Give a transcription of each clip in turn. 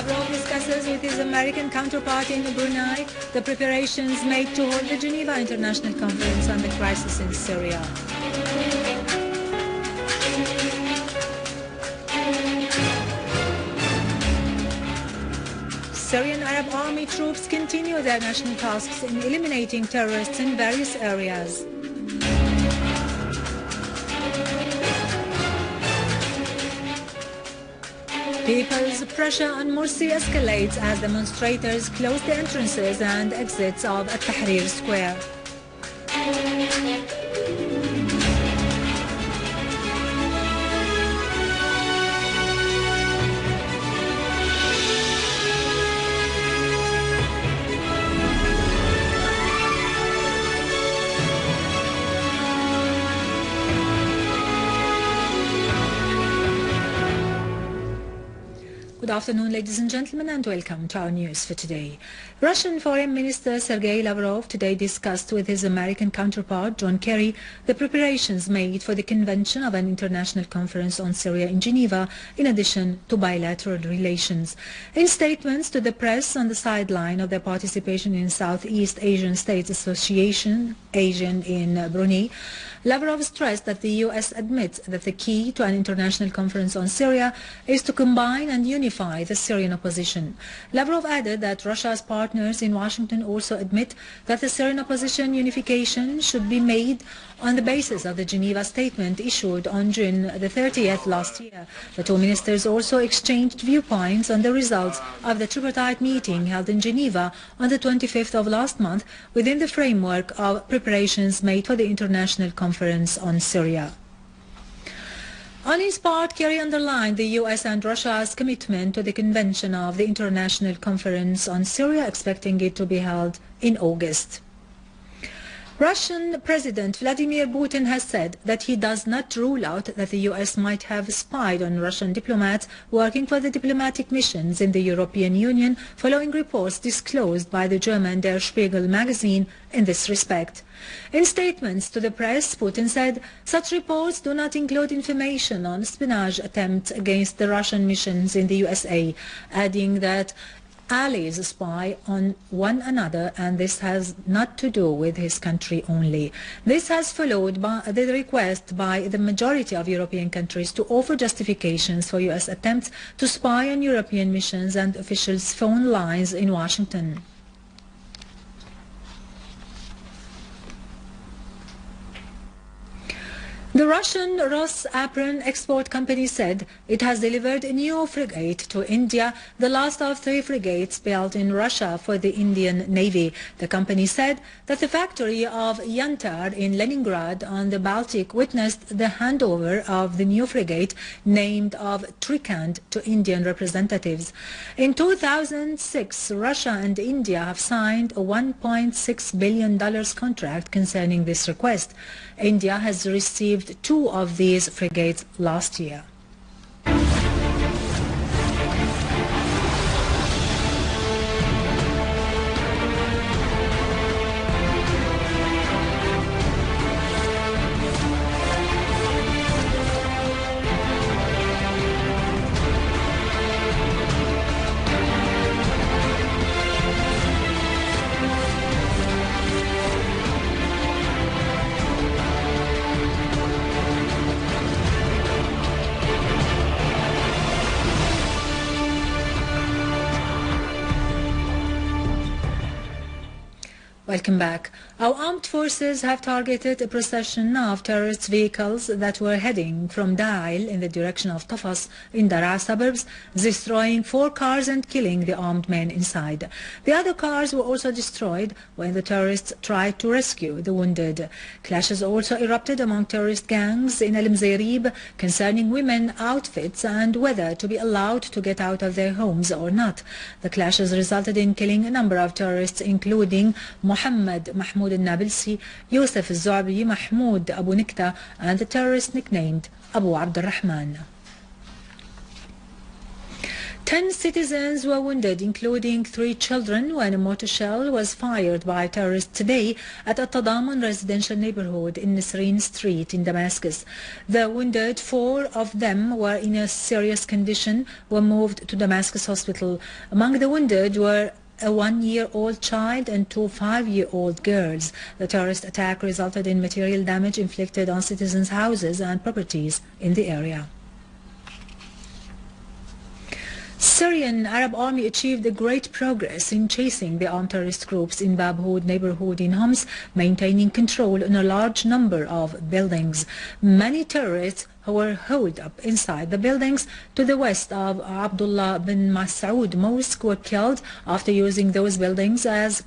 Lavrov discusses with his American counterpart in Brunei the preparations made to hold the Geneva International Conference on the crisis in Syria. Syrian Arab Army troops continue their national tasks in eliminating terrorists in various areas. People's pressure on Morsi escalates as demonstrators close the entrances and exits of Tahrir Square. Good afternoon, ladies and gentlemen, and welcome to our news for today. Russian Foreign Minister Sergei Lavrov today discussed with his American counterpart John Kerry the preparations made for the convention of an international conference on Syria in Geneva, in addition to bilateral relations. In statements to the press on the sideline of their participation in Southeast Asian States Association, ASEAN in Brunei, Lavrov stressed that the U.S. admits that the key to an international conference on Syria is to combine and unify the Syrian opposition. Lavrov added that Russia's partners in Washington also admit that the Syrian opposition unification should be made on the basis of the Geneva Statement issued on June the 30th last year. The two ministers also exchanged viewpoints on the results of the tripartite meeting held in Geneva on the 25th of last month within the framework of preparations made for the International Conference on Syria. On his part, Kerry underlined the U.S. and Russia's commitment to the convention of the International Conference on Syria, expecting it to be held in August. Russian President Vladimir Putin has said that he does not rule out that the U.S. might have spied on Russian diplomats working for the diplomatic missions in the European Union, following reports disclosed by the German Der Spiegel magazine in this respect. In statements to the press, Putin said such reports do not include information on espionage attempts against the Russian missions in the USA, adding that allies spy on one another and this has not to do with his country only. This has followed by the request by the majority of European countries to offer justifications for U.S. attempts to spy on European missions and officials' phone lines in Washington. The Russian Rosatom export company said it has delivered a new frigate to India, the last of 3 frigates built in Russia for the Indian Navy. The company said that the factory of Yantar in Leningrad on the Baltic witnessed the handover of the new frigate named of Trikant to Indian representatives. In 2006, Russia and India have signed a $1.6 billion contract concerning this request. India has received 2 of these frigates last year. Welcome back. Our armed forces have targeted a procession of terrorist vehicles that were heading from Da'il in the direction of Tafas in Daraa suburbs, destroying 4 cars and killing the armed men inside. The other cars were also destroyed when the terrorists tried to rescue the wounded. Clashes also erupted among terrorist gangs in Al-Mzayrib concerning women outfits and whether to be allowed to get out of their homes or not. The clashes resulted in killing a number of terrorists, including Mohammed Mahmoud al-Nabilsi, Yusuf al-Zu'abi, Mahmoud Abu Nikta, and the terrorist nicknamed Abu Abd al-Rahman. 10 citizens were wounded, including 3 children, when a mortar shell was fired by terrorists today at a Tadamun residential neighborhood in Nisreen Street in Damascus. The wounded, 4 of them were in a serious condition, were moved to Damascus Hospital. Among the wounded were a 1-year-old child and 2 5-year-old girls. The terrorist attack resulted in material damage inflicted on citizens' houses and properties in the area. Syrian Arab Army achieved great progress in chasing the armed terrorist groups in Bab Houd neighborhood in Homs, maintaining control on a large number of buildings. Many terrorists were holed up inside the buildings to the west of Abdullah bin Mas'ud Mosque were killed after using those buildings as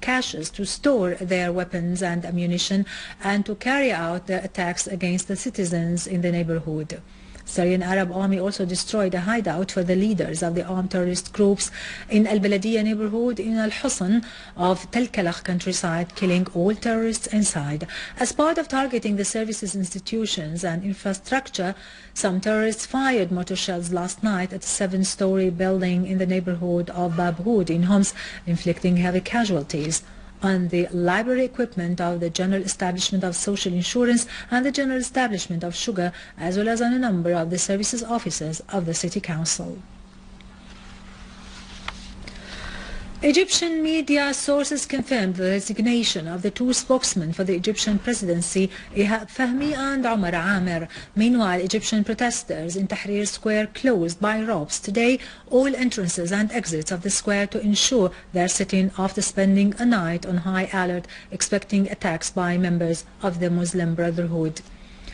caches to store their weapons and ammunition and to carry out the attacks against the citizens in the neighborhood. Syrian Arab Army also destroyed a hideout for the leaders of the armed terrorist groups in Al-Baladiyya neighborhood in Al-Husn of Tel Kalakh countryside, killing all terrorists inside. As part of targeting the services, institutions and infrastructure, some terrorists fired mortar shells last night at a 7-story building in the neighborhood of Bab Houd in Homs, inflicting heavy casualties on the library equipment of the General Establishment of Social Insurance and the General Establishment of Sugar, as well as on a number of the services offices of the City Council. Egyptian media sources confirmed the resignation of the 2 spokesmen for the Egyptian presidency, Ihab Fahmy and Omar Amir. Meanwhile, Egyptian protesters in Tahrir Square closed by ropes today all entrances and exits of the square to ensure their sitting after spending a night on high alert, expecting attacks by members of the Muslim Brotherhood.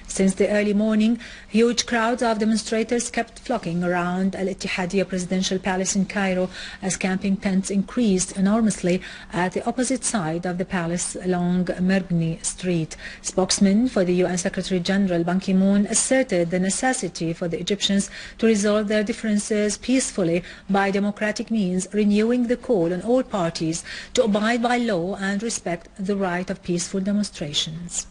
Since the early morning, huge crowds of demonstrators kept flocking around Al-Ittihadiyya Presidential Palace in Cairo as camping tents increased enormously at the opposite side of the palace along Mergni Street. Spokesman for the UN Secretary General Ban Ki-moon asserted the necessity for the Egyptians to resolve their differences peacefully by democratic means, renewing the call on all parties to abide by law and respect the right of peaceful demonstrations.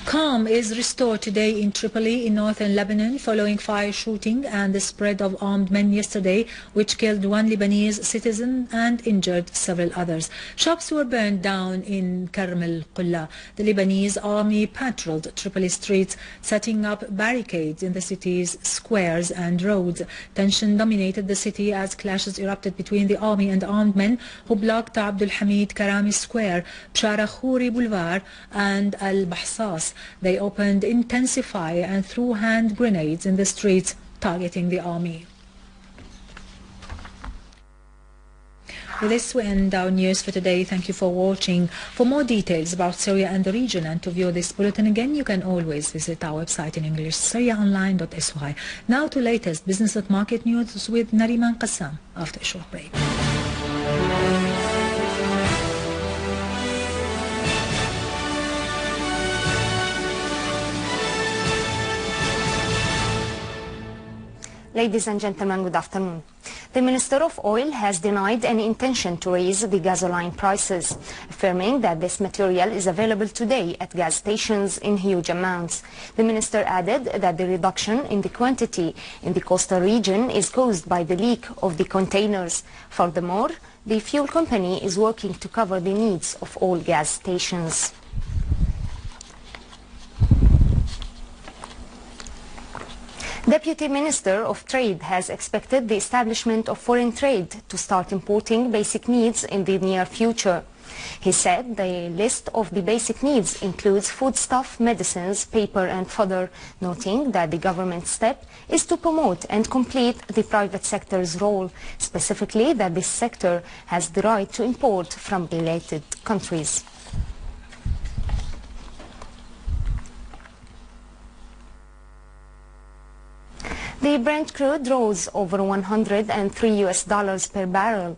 Calm is restored today in Tripoli in northern Lebanon following fire shooting and the spread of armed men yesterday, which killed 1 Lebanese citizen and injured several others. Shops were burned down in Karm al-Qulla. The Lebanese army patrolled Tripoli streets, setting up barricades in the city's squares and roads. Tension dominated the city as clashes erupted between the army and armed men who blocked Abdul Hamid Karami Square, Bshara Khouri Boulevard and Al-Bahsas. They opened intensive fire and threw hand grenades in the streets, targeting the army. With this, we end our news for today. Thank you for watching. For more details about Syria and the region and to view this bulletin again, you can always visit our website in English, syriaonline.sy. Now to latest business and market news with Nariman Qassam after a short break. Ladies and gentlemen, good afternoon. The Minister of Oil has denied any intention to raise the gasoline prices, affirming that this material is available today at gas stations in huge amounts. The Minister added that the reduction in the quantity in the coastal region is caused by the leak of the containers. Furthermore, the fuel company is working to cover the needs of all gas stations. Deputy Minister of Trade has expected the establishment of foreign trade to start importing basic needs in the near future. He said the list of the basic needs includes foodstuff, medicines, paper and fodder, noting that the government's step is to promote and complete the private sector's role, specifically that this sector has the right to import from related countries. The Brent crude rose over $103 per barrel,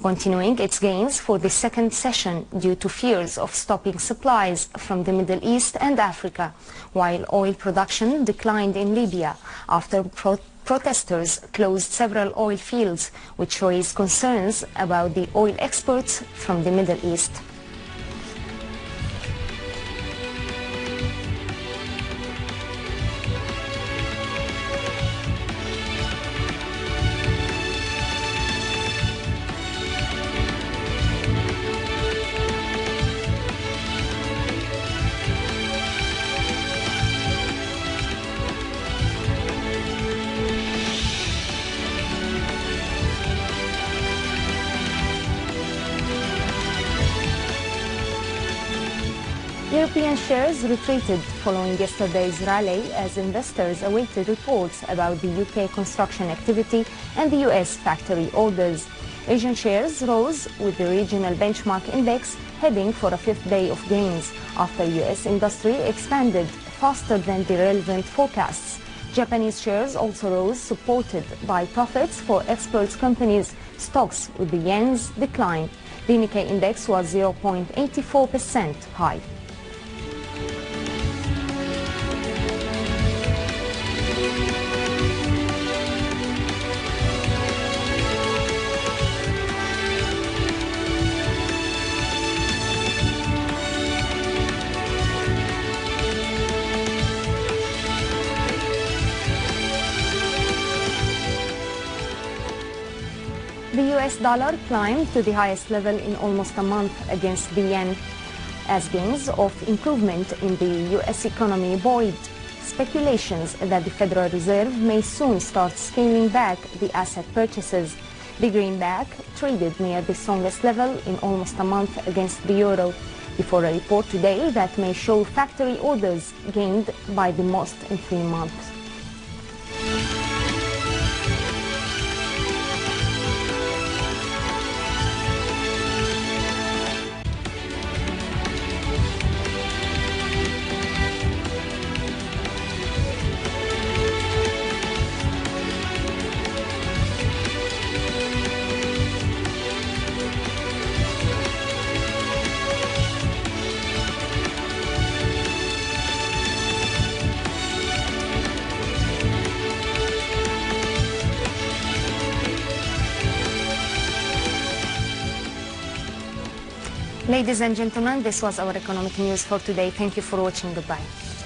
continuing its gains for the second session due to fears of stopping supplies from the Middle East and Africa, while oil production declined in Libya after protesters closed several oil fields, which raised concerns about the oil exports from the Middle East. European shares retreated following yesterday's rally as investors awaited reports about the UK construction activity and the US factory orders. Asian shares rose with the regional benchmark index heading for a fifth day of gains after US industry expanded faster than the relevant forecasts. Japanese shares also rose, supported by profits for exports companies' stocks with the yen's decline. The Nikkei index was 0.84% high. The US dollar climbed to the highest level in almost a month against the yen, as gains of improvement in the US economy buoyed speculations that the Federal Reserve may soon start scaling back the asset purchases. The greenback traded near the strongest level in almost a month against the euro, before a report today that may show factory orders gained by the most in 3 months. Ladies and gentlemen, this was our economic news for today. Thank you for watching. Goodbye.